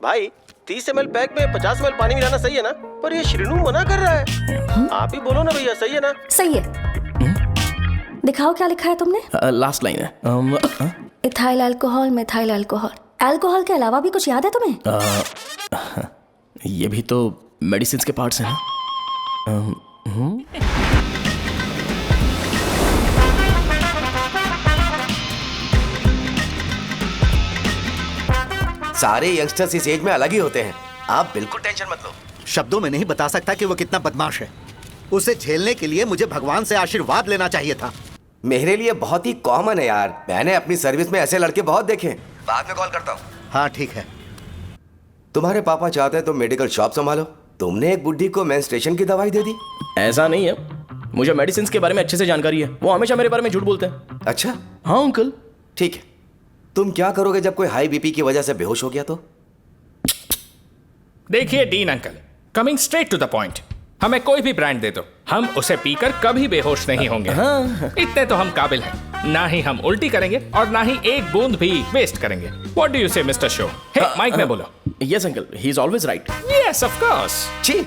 भाई 30 ml pack में 50 ml पानी मिलाना सही है ना? पर ये श्रीनू मना कर रहा है। आप ही बोलो ना भैया, सही है ना? सही है। दिखाओ क्या लिखा है तुमने? लास्ट लाइन है। Ethyl alcohol, methyl alcohol. Alcohol के अलावा भी कुछ याद है तुम्हें? ये भी तो मेडिसिन के पार्ट्स हैं ना। सारे यंगस्टर्स इस एज में अलग ही होते हैं, आप बिल्कुल टेंशन मत लो। शब्दों में नहीं बता सकता कि वो कितना बदमाश है। उसे झेलने के लिए मुझे भगवान से आशीर्वाद लेना चाहिए था। मेरे लिए बहुत ही कॉमन है यार, मैंने अपनी सर्विस में ऐसे लड़के बहुत देखे। बाद में कॉल करता हूँ। हाँ ठीक है। तुम्हारे पापा चाहते हैं तुम मेडिकल शॉप संभालो, तुमने एक बुढ़ी को मेंस्ट्रुएशन की दवाई दे दी। ऐसा नहीं है, मुझे मेडिसिन के बारे में अच्छे से जानकारी है। वो हमेशा मेरे बारे में झूठ बोलते हैं। अच्छा हाँ अंकल। ठीक है, तुम क्या करोगे जब कोई हाई बीपी की वजह से बेहोश हो गया तो? देखिए Dean uncle, coming straight to the point, हमें कोई भी ब्रांड दे दो, हम उसे पीकर कभी बेहोश नहीं होंगे। इतने तो हम काबिल हैं, ना ही हम उल्टी करेंगे और ना ही एक बूंद भी वेस्ट करेंगे। व्हाट डू यू से मिस्टर शो? हे माइक में बोलो। Yes uncle, he is always right. Yes of course. छी,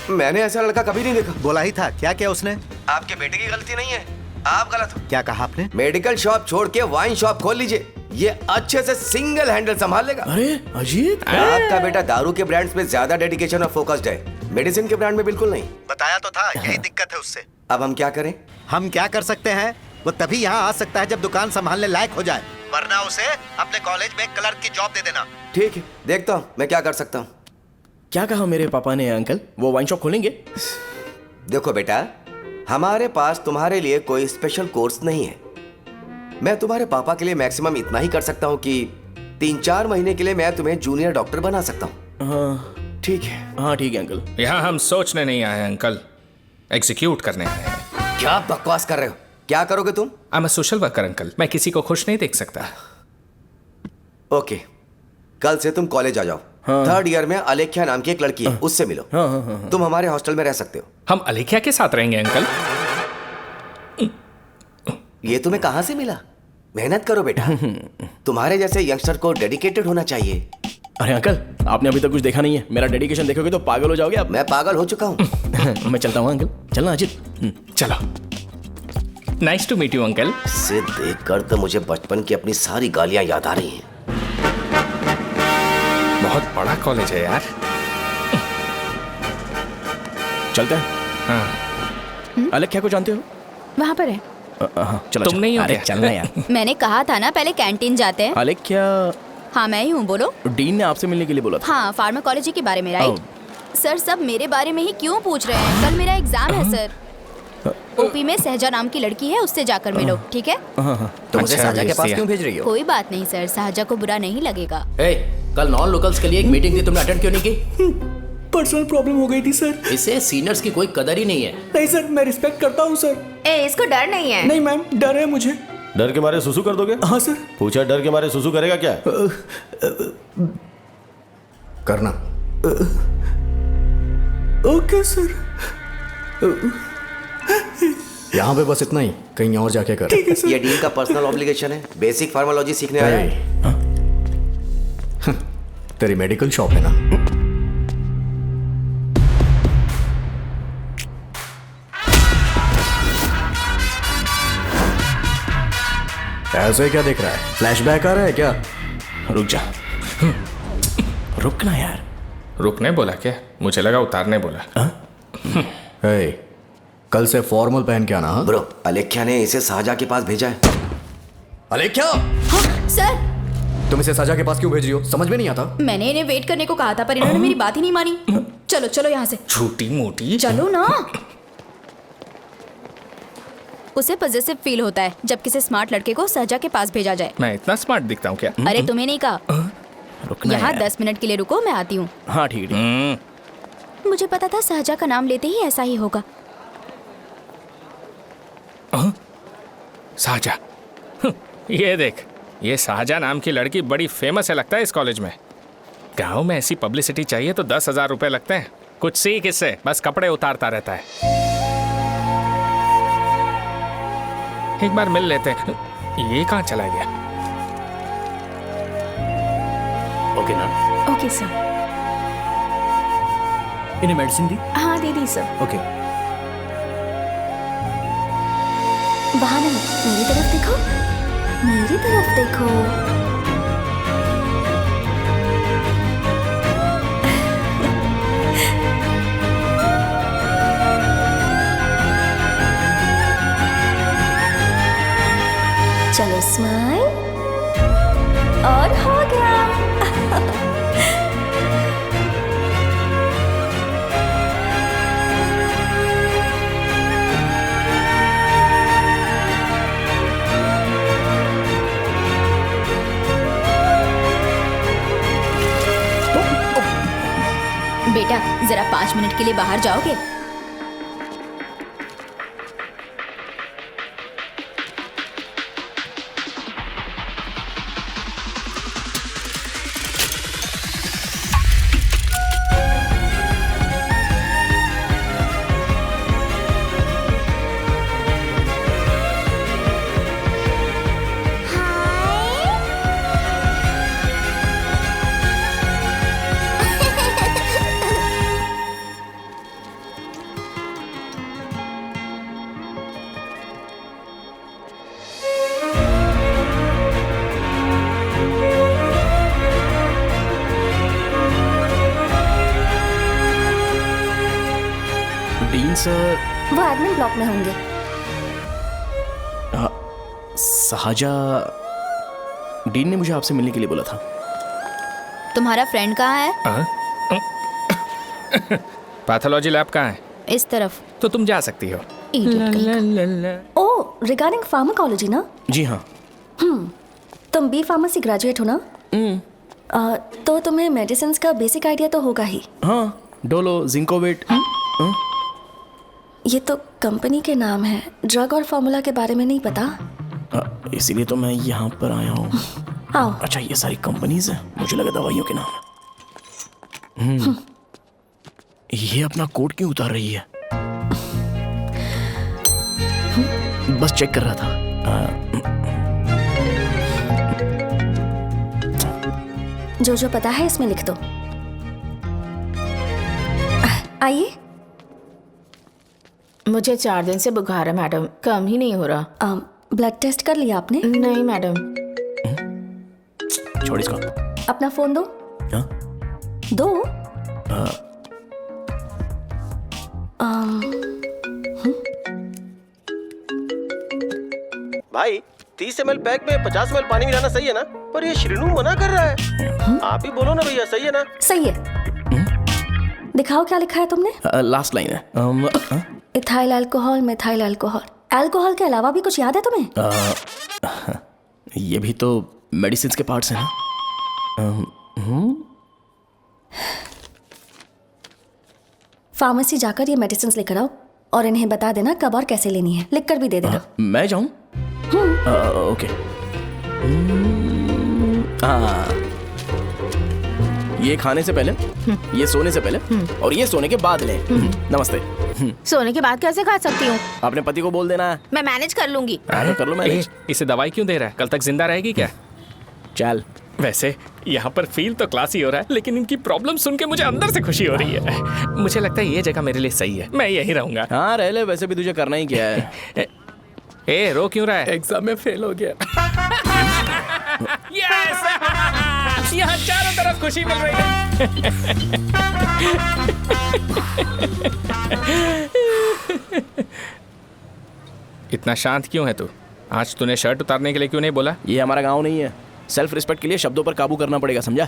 मैंने ऐसा लड़का कभी नहीं देखा। बोला ही था। क्या क्या उसने? आपके बेटे की गलती नहीं है, आप गलत हो। क्या कहा आपने? मेडिकल शॉप छोड़ के वाइन शॉप खोल लीजिए, ये अच्छे से सिंगल हैंडल संभाल लेगा। अरे अजीत, आपका बेटा दारू के ब्रांड्स में ज्यादा डेडिकेशन और फोकस्ड है, मेडिसिन के ब्रांड में बिल्कुल नहीं। बताया तो था, यही दिक्कत है उससे। अब हम क्या करें? हम क्या कर सकते हैं? वो तभी यहाँ आ सकता है जब दुकान संभालने लायक हो जाए, वरना उसे अपने कॉलेज में क्लर्क की जॉब दे देना। ठीक है, देखता हूँ मैं क्या कर सकता हूँ। क्या कहा मेरे पापा ने अंकल? वो वाइन शॉप खोलेंगे? देखो बेटा, हमारे पास तुम्हारे लिए कोई स्पेशल कोर्स नहीं है। मैं तुम्हारे पापा के लिए मैक्सिमम इतना ही कर सकता हूँ कि 3-4 महीने के लिए मैं तुम्हें जूनियर डॉक्टर बना सकता हूँ। हाँ ठीक है? हाँ ठीक है अंकल। यहाँ हम सोचने नहीं आए हैं अंकल, एग्जीक्यूट करने आए हैं। क्या बकवास कर रहे हो? क्या करोगे तुम? I am a social worker uncle, मैं किसी को खुश नहीं देख सकता। ओके, कल से तुम कॉलेज आ जाओ। थर्ड ईयर में अलेख्या नाम की एक लड़की है, उससे मिलो। तुम हमारे हॉस्टल में रह सकते हो। हम अलेख्या के साथ रहेंगे अंकल? ये तुम्हें कहाँ से मिला? मेहनत करो बेटा, तुम्हारे जैसे यंगस्टर को डेडिकेटेड होना चाहिए। अरे अंकल, आपने अभी तक कुछ देखा नहीं है। मेरा डेडिकेशन देखोगे तो पागल हो जाओगे आप। मैं पागल हो चुका हूँ। मैं चलता हूँ अंकल। चलना अजीत। चलो। Nice to meet you uncle. इसे देखकर तो मुझे बचपन की अपनी सारी गालियां याद आ रही हैं। बहुत बड़ा कॉलेज है यार। चलते हैं। हाँ। अलेख्या को जानते हो? वहाँ पर है। चलो तुम नहीं हो अरे क्या? चलना यार। मैंने कहा था ना पहले कैंटीन जाते हैं। अलेख्या, हाँ मैं ही हूँ, बोलो। डीन ने आपसे मिलने के लिए बोला था। हाँ, फार्माकोलॉजी के बारे में, राइट? सर सब मेरे बारे में ही क्यों पूछ रहे हैं? कल मेरा एग्जाम है सर। ओपी में सहजा नाम की लड़की है, उससे जाकर मिलो, ठीक है? तुम मुझे अच्छा, साजा के भेज पास दिया। क्यों भेज रही हो? कोई बात नहीं सर, सहजा को बुरा नहीं लगेगा। कल नॉन लोकल्स के लिए एक मीटिंग थी, तुमने अटेंड क्यों नहीं की? पर्सनल प्रॉब्लम हो गई थी सर। इसे सीनियर्स की कोई कदर ही नहीं है। नहीं सर, मैं रिस्पेक्ट करता हूँ सर। इसको डर नहीं है? नहीं मैम, डर है मुझे। डर के मारे सुसु कर दोगे? हाँ सर। पूछा डर के मारे सुसु करेगा क्या? करना। Okay sir. यहाँ पे बस इतना ही, कहीं और जाके कर। ठीक है सर। ये डीन का पर्सनल ऑब्लिगेशन है, बेसिक फार्माकोलॉजी सीखने आया है। तेरी मेडिकल शॉप है ना? ऐसे क्या देख रहा है? फ्लैशबैक आ रहा है क्या? रुक जा। रुकना यार। रुकने बोला क्या? मुझे लगा उतारने बोला। कल से फॉर्मल पहन के आना। हाँ? ब्रो, अलेख्या ने इसे साजा के पास भेजा है। अलेख्या, हाँ सर। तुम इसे साजा के पास क्यों भेज रही हो? समझ में नहीं आता। मैंने इन्हें वेट करने को कहा था पर इन्होंने मेरी बात ही नहीं मानी। चलो चलो यहाँ से। छोटी मोटी। चलो ना। उसे पॉजिटिव फील होता है जब किसी स्मार्ट लड़के को सहजा के पास भेजा जाए। मैं इतना स्मार्ट दिखता हूँ क्या? अरे तुम्हें नहीं कहा। रुकना यहाँ यार। 10 मिनट के लिए रुको, मैं आती हूँ। हाँ ठीक है। मुझे पता था सहजा का नाम लेते ही ऐसा ही होगा। साजा। ये देख, ये साजा नाम की लड़की बड़ी फेमस है लगता है इस कॉलेज में। गांव में ऐसी पब्लिसिटी चाहिए तो 10,000 रुपए लगते हैं। कुछ सीख इससे, बस कपड़े उतारता रहता है। एक बार मिल लेते हैं। ये कहाँ चला गया? ओके ना। Okay sir. इन्हें मेडिसिन दी? हाँ दे दी सर। ओके। वहाँ नहीं, मेरी तरफ देखो, मेरी तरफ देखो। चलो स्माइल, और हो गया। बेटा जरा 5 मिनट के लिए बाहर जाओगे? Dean sir. वो एडमिन ब्लॉक में होंगे। साजा, डीन ने मुझे आपसे मिलने के लिए बोला था। तुम्हारा फ्रेंड कहाँ है? पैथोलॉजी लैब कहाँ है? इस तरफ। तो तुम जा सकती हो। ओ, रिगार्डिंग फार्माकोलॉजी ना? जी हाँ। तुम बी फार्मेसी ग्रेजुएट हो ना? तो तुम्हें मेडिसिन का बेसिक आइडिया तो होगा ही। हाँ, डोलो, जिंकोवेट। ये तो कंपनी के नाम है, ड्रग और फॉर्मूला के बारे में नहीं पता। इसीलिए तो मैं यहाँ पर आया हूँ। आओ। अच्छा, ये सारी कंपनीज हैं, मुझे लगा दवाइयों के नाम है। ये अपना कोट क्यों उतार रही है? बस चेक कर रहा था। जो जो पता है इसमें लिख दो। आइए। मुझे 4 दिन से बुखार है मैडम, कम ही नहीं हो रहा। ब्लड टेस्ट कर लिया आपने? नहीं मैडम। छोड़ इसको। अपना फोन दो। हाँ? दो। भाई 30 ml पैक में 50 ml पानी मिलाना सही है ना? पर ये श्रीनू मना कर रहा है। आप ही बोलो ना भैया, सही है ना? सही है। दिखाओ क्या लिखा है तुमने? लास्ट लाइन है। Ethyl alcohol, methyl alcohol. Alcohol के अलावा भी कुछ याद है तुम्हें? ये भी तो मेडिसिन के पार्ट्स हैं ना। फार्मेसी जाकर ये मेडिसिन लेकर आओ और इन्हें बता देना कब और कैसे लेनी है। लिख कर भी दे देना। मैं जाऊं? ओके। ये खाने से पहले, ये सोने से पहले और ये सोने के बाद ले। नमस्ते। सोने के बाद कैसे खा सकती हूँ? अपने पति को बोल देना। मैं मैनेज कर लूंगी। कर लो मैनेज। इसे दवाई क्यों दे रहा है? कल तक जिंदा रहेगी क्या? चल। वैसे यहाँ पर फील तो क्लासी हो रहा है, लेकिन इनकी प्रॉब्लम सुन के मुझे अंदर से खुशी हो रही है। मुझे लगता है ये जगह मेरे लिए सही है, मैं यहीं रहूंगा। हाँ रह ले, वैसे भी तुझे करना ही क्या है। ए रो क्यों रहा है? एग्जाम में फेल हो गया। यस! यहाँ चारों तरफ खुशी मिल रही है। इतना शांत क्यों है तू? आज तूने शर्ट उतारने के लिए क्यों नहीं बोला? ये हमारा गांव नहीं है। सेल्फ रिस्पेक्ट के लिए शब्दों पर काबू करना पड़ेगा, समझा?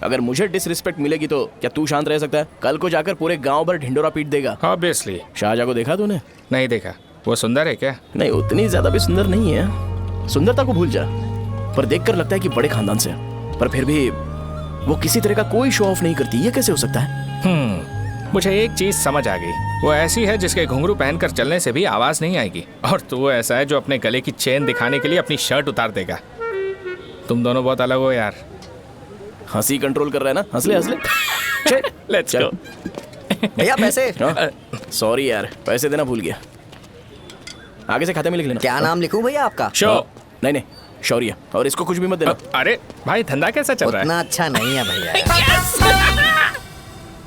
अगर मुझे डिसरिस्पेक्ट मिलेगी तो क्या तू शांत रह सकता है? कल को जाकर पूरे गांव भर ढिंडोरा पीट देगा। ऑब्वियसली। शाहजहां को देखा तूने? नहीं देखा। वो सुंदर है क्या? नहीं, उतनी ज्यादा भी सुंदर नहीं है। सुंदरता को भूल जा, पर देखकर लगता है कि बड़े खानदान से है। पर फिर भी वो किसी तरह का कोई शो ऑफ नहीं करती। ये कैसे हो सकता है? मुझे एक चीज समझ आ गई। वो ऐसी है जिसके घुंघरू पहनकर चलने से भी आवाज नहीं आएगी, और तू ऐसा है जो अपने गले की चेन दिखाने के लिए अपनी शर्ट उतार देगा। तुम दोनों बहुत अलग हो यार। हंसी कंट्रोल कर रहा है ना? हंस ले हंस ले। Let's go. भैया पैसे। सॉरी यार, पैसे देना भूल गया। आगे से खाते में लिख लेना। क्या नाम लिखूं भैया आपका? शो। नहीं, शौर्य, और इसको कुछ भी मत देना। अरे भाई धंधा कैसा चल रहा है? उतना अच्छा नहीं है भैया।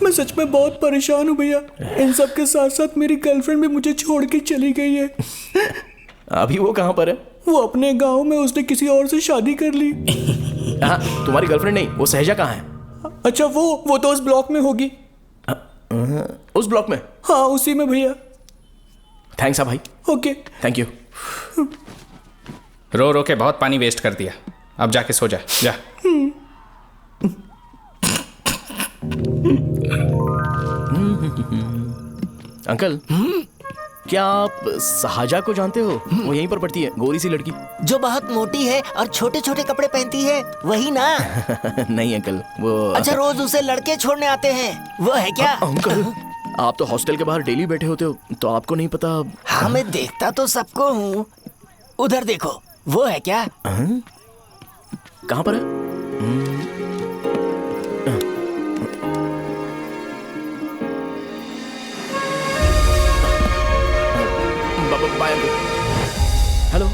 मैं सच में बहुत परेशान हूँ भैया। इन सब के साथ साथ मेरी गर्लफ्रेंड भी मुझे छोड़ के चली गई है। अभी वो कहाँ पर है? वो अपने गांव में, उसने किसी और से शादी कर ली। हाँ, तुम्हारी गर्लफ्रेंड नहीं, वो सहजा कहाँ है? अच्छा वो तो उस ब्लॉक में होगी। उस ब्लॉक में? हाँ उसी में भैया। थैंक्स भाई। Okay thank you. रो रो के बहुत पानी वेस्ट कर दिया, अब जाके सो जा। जा। अंकल, क्या आप सहाजा को जानते हो? वो यहीं पर पढ़ती है, गोरी सी लड़की। जो बहुत मोटी है और छोटे छोटे कपड़े पहनती है, वही ना? नहीं अंकल, वो अच्छा, रोज उसे लड़के छोड़ने आते हैं, वो है क्या? अंकल, आप तो हॉस्टल के बाहर डेली बैठे होते हो, तो आपको नहीं पता? हाँ मैं देखता तो सबको हूँ। उधर देखो, वो है क्या? कहाँ पर है? Bye uncle. हेलो।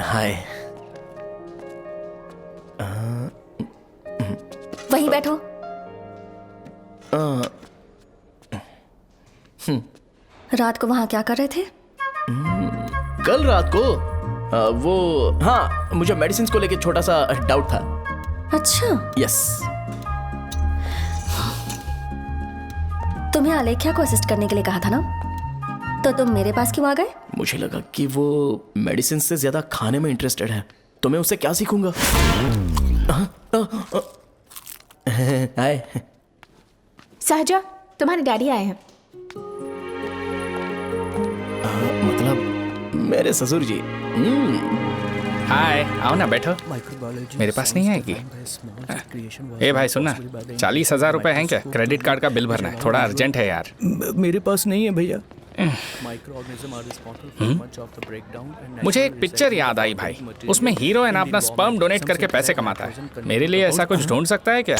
हाय। वहीं बैठो। रात को वहां क्या कर रहे थे? कल रात को वो, हाँ, मुझे मेडिसिन को लेके छोटा सा डाउट था। अच्छा। यस। तुम्हें आलेख्या को असिस्ट करने के लिए कहा था ना, तो तुम मेरे पास क्यों आ गए? मुझे लगा कि वो मेडिसिन से ज्यादा खाने में इंटरेस्टेड है, तो मैं उससे क्या सीखूंगा? हाय। सहजा, तुम्हारे डैडी आए हैं। मतलब मेरे ससुर जी। हाय, आओ ना, बैठो। मेरे पास नहीं आएगी? ए भाई सुनना, 40,000 रुपए हैं क्या? क्रेडिट कार्ड का बिल भरना है, थोड़ा अर्जेंट है यार। मेरे पास नहीं है भैया। मुझे एक पिक्चर याद आई भाई, उसमें हीरोइन अपना स्पर्म डोनेट करके पैसे कमाता है। मेरे लिए ऐसा कुछ ढूंढ सकता है क्या?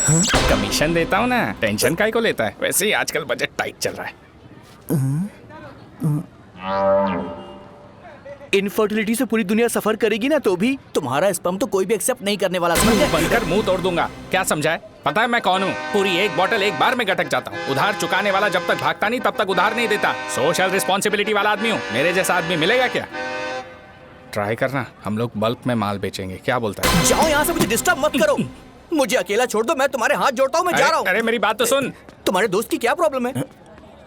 कमीशन देता हूँ ना, टेंशन काहे को लेता है? वैसे ही आजकल बजट टाइट चल रहा है। इनफर्टिलिटी से पूरी दुनिया सफर करेगी ना, तो भी तुम्हारा स्पर्म तो कोई भी एक्सेप्ट नहीं करने वाला। बनकर मुंह तोड़ दूंगा, क्या समझा है? पता है मैं कौन हूँ? पूरी एक बोतल एक बार में गटक जाता हूँ। उधार चुकाने वाला जब तक भागता नहीं, तब तक उधार नहीं देता। सोशल रिस्पॉन्सिबिलिटी वाला आदमी हूँ। मेरे जैसा आदमी मिलेगा क्या? ट्राई करना, हम लोग बल्क में माल बेचेंगे, क्या बोलता है? जाओ यहाँ से, मुझे डिस्टर्ब मत करो। मुझे अकेला छोड़ दो, मैं तुम्हारे हाथ जोड़ता हूँ, मैं जा रहा हूँ। अरे मेरी बात तो सुन। तुम्हारे दोस्त की क्या प्रॉब्लम है?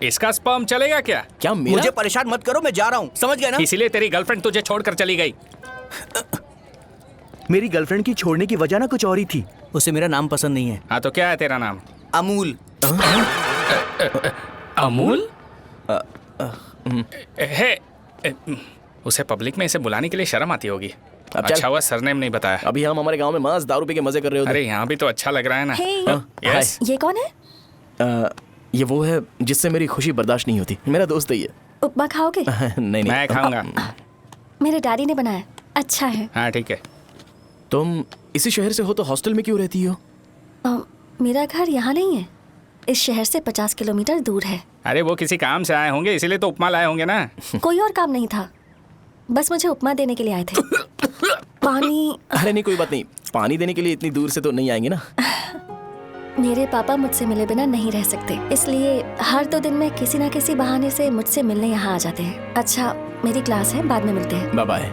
इसका स्पर्म चलेगा क्या? क्या मेरा? मुझे परेशान मत करो, मैं जा रहा हूँ, समझ गए ना? इसीलिए तेरी गर्लफ्रेंड तुझे छोड़कर चली गई। मेरी गर्लफ्रेंड की छोड़ने की वजह ना कुछ और ही थी। उसे मेरा नाम पसंद नहीं है। हाँ तो क्या है तेरा नाम? अमूल। अमूल? उसे पब्लिक में इसे बुलाने के लिए शर्म आती होगी। अच्छा हुआ सरनेम नहीं बताया। अभी हम हमारे गांव में मस्त दारू पी के मजे कर रहे होते। अरे यहाँ भी तो अच्छा लग रहा है ना। यस। ये कौन है? ये वो है जिससे मेरी खुशी बर्दाश्त नहीं होती। मेरा दोस्त ही है। उपमा खाओगे? नहीं। मैं खाऊंगा। मेरे डैडी ने बनाया, अच्छा है। हाँ ठीक है। तुम इसी शहर से हो तो हॉस्टल में क्यों रहती हो? मेरा घर यहाँ नहीं है, इस शहर से 50 किलोमीटर दूर है। अरे वो किसी काम से आए होंगे, इसीलिए तो उपमा लाए होंगे ना। कोई और काम नहीं था, बस मुझे उपमा देने के लिए आए थे। पानी? अरे नहीं, कोई बात नहीं, पानी देने के लिए इतनी दूर से तो नहीं आएंगे ना। मेरे पापा मुझसे मिले बिना नहीं रह सकते, इसलिए हर 2 दिन में किसी न किसी बहाने से मुझसे मिलने यहाँ आ जाते हैं। अच्छा, मेरी क्लास है, बाद में मिलते हैं। Bye bye.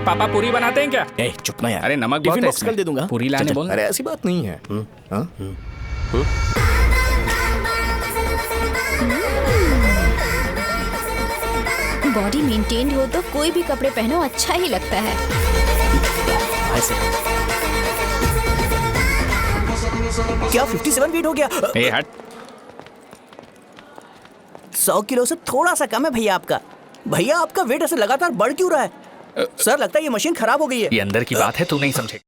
पापा पूरी बनाते हैं क्या? ए चुप ना यार। अरे नमक बहुत है इसमें। कल दे दूंगा। पूरी लाने बोल। अरे ऐसी बात नहीं है। बॉडी मेंटेन्ड हो तो कोई भी कपड़े पहनो अच्छा ही लगता है। क्या 57 फीट हो गया? ए हट। 100 किलो से थोड़ा सा कम है भैया आपका। भैया आपका वेट ऐसे लगातार बढ़ क्यों रहा है? सर लगता है ये मशीन खराब हो गई है। ये अंदर की बात है, तू नहीं समझे।